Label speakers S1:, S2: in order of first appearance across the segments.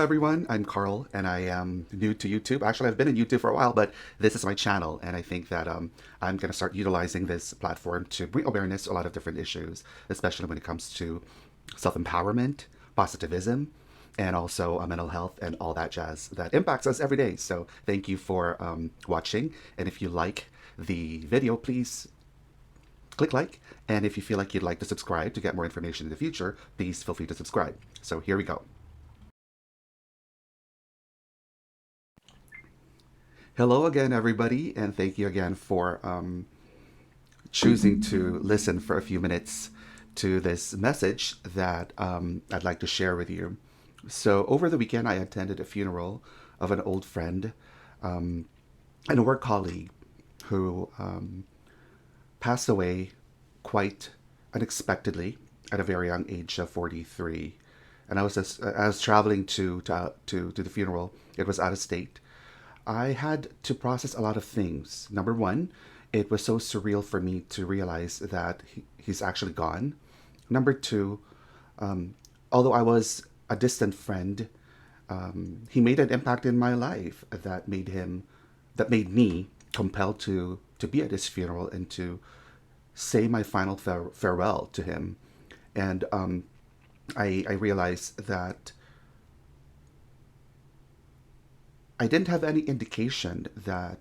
S1: everyone, I'm Carl and I am new to YouTube. Actually, I've been in YouTube for a while, but this is my channel and I think that I'm going to start utilizing this platform to bring awareness to a lot of different issues, especially when it comes to self-empowerment, positivism, and also mental health and all that jazz that impacts us every day. So thank you for watching, and if you like the video, please click like, and if you feel like you'd like to subscribe to get more information in the future, please feel free to subscribe. So here we go. Hello again, everybody, and thank you again for choosing to listen for a few minutes to this message that I'd like to share with you. So, over the weekend, I attended a funeral of an old friend and a work colleague who passed away quite unexpectedly at a very young age of 43. And I was traveling to the funeral. It was out of state. I had to process a lot of things. Number one, it was so surreal for me to realize that he's actually gone. Number two, although I was a distant friend, he made an impact in my life that made me compelled to be at his funeral and to say my final farewell to him. And I realized that I didn't have any indication that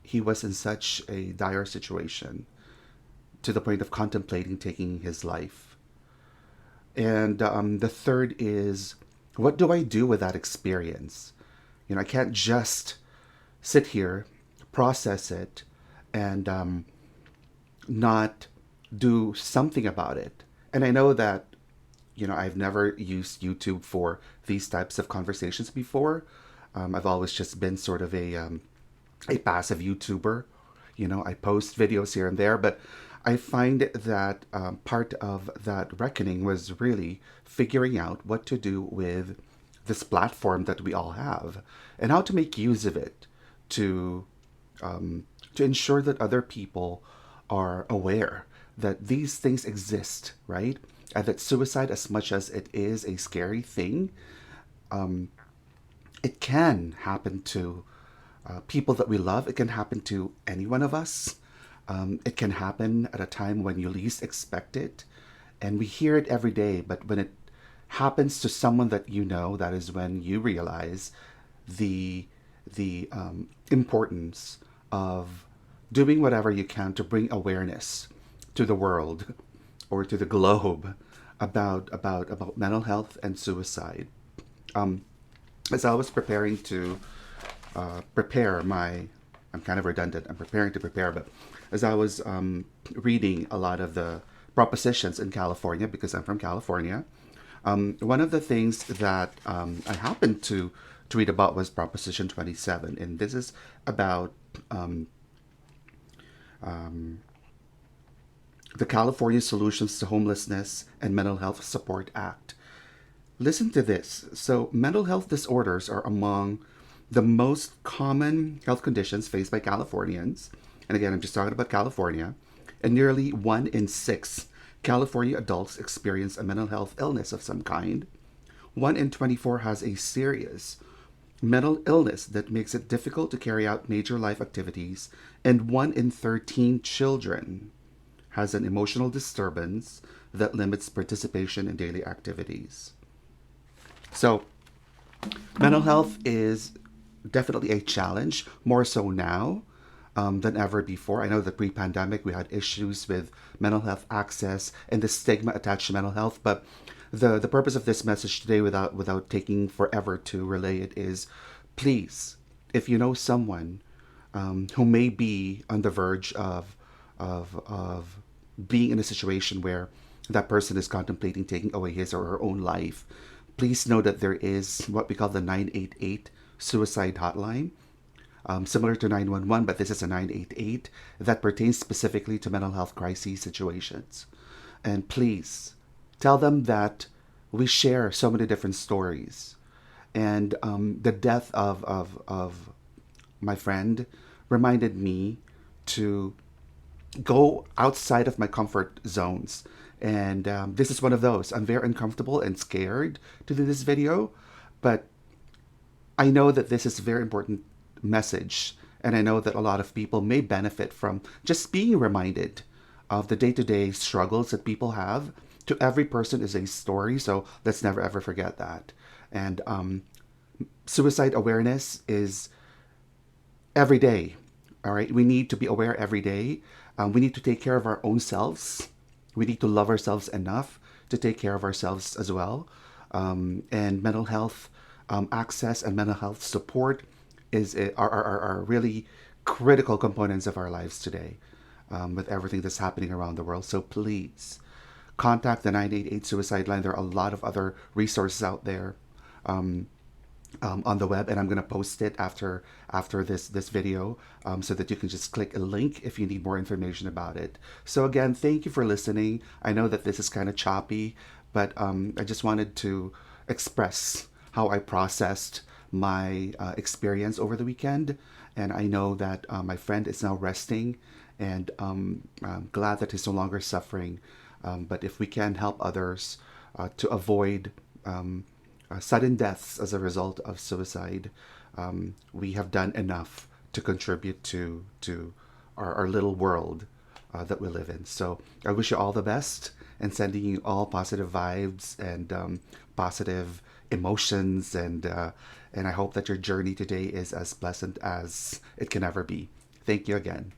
S1: he was in such a dire situation to the point of contemplating taking his life. And the third is, what do I do with that experience? I can't just sit here, process it, and not do something about it. And I know that, I've never used YouTube for these types of conversations before. I've always just been sort of a passive YouTuber. I post videos here and there, but I find that part of that reckoning was really figuring out what to do with this platform that we all have and how to make use of it to ensure that other people are aware that these things exist, right? And that suicide, as much as it is a scary thing, it can happen to people that we love. It can happen to any one of us. It can happen at a time when you least expect it. And we hear it every day, but when it happens to someone that you know, that is when you realize the importance of doing whatever you can to bring awareness to the world or to the globe about mental health and suicide. As I was preparing to I'm kind of redundant, I'm preparing to prepare, but as I was reading a lot of the propositions in California, because I'm from California, one of the things that I happened to read about was Proposition 27, and this is about the California Solutions to Homelessness and Mental Health Support Act. Listen to this. So, mental health disorders are among the most common health conditions faced by Californians. And again, I'm just talking about California. And nearly 1 in 6 California adults experience a mental health illness of some kind. 1 in 24 has a serious mental illness that makes it difficult to carry out major life activities. And 1 in 13 children has an emotional disturbance that limits participation in daily activities. So, mental health is definitely a challenge, more so now than ever before. I know that pre-pandemic we had issues with mental health access and the stigma attached to mental health, but the purpose of this message today, without taking forever to relay it, is please, if you know someone who may be on the verge of being in a situation where that person is contemplating taking away his or her own life, please know that there is what we call the 988 suicide hotline, similar to 911, but this is a 988 that pertains specifically to mental health crisis situations. And please tell them that we share so many different stories. And the death of my friend reminded me to go outside of my comfort zones. And this is one of those. I'm very uncomfortable and scared to do this video, But I know that this is a very important message, and I know that a lot of people may benefit from just being reminded of the day to day struggles that people have. To every person is a story, so let's never ever forget that. And suicide awareness is every day. All right, we need to be aware every day. We need to take care of our own selves. We need to love ourselves enough to take care of ourselves as well. And mental health access and mental health support are really critical components of our lives today, with everything that's happening around the world. So please contact the 988 suicide line. There are a lot of other resources out there on the web, and I'm gonna post it after this video, so that you can just click a link if you need more information about it. So again, thank you for listening. I know that this is kind of choppy, but I just wanted to express how I processed my experience over the weekend, and I know that my friend is now resting, and I'm glad that he's no longer suffering. But if we can help others to avoid sudden deaths as a result of suicide, we have done enough to contribute to our little world that we live in. So I wish you all the best, and sending you all positive vibes and positive emotions, and I hope that your journey today is as pleasant as it can ever be. Thank you again.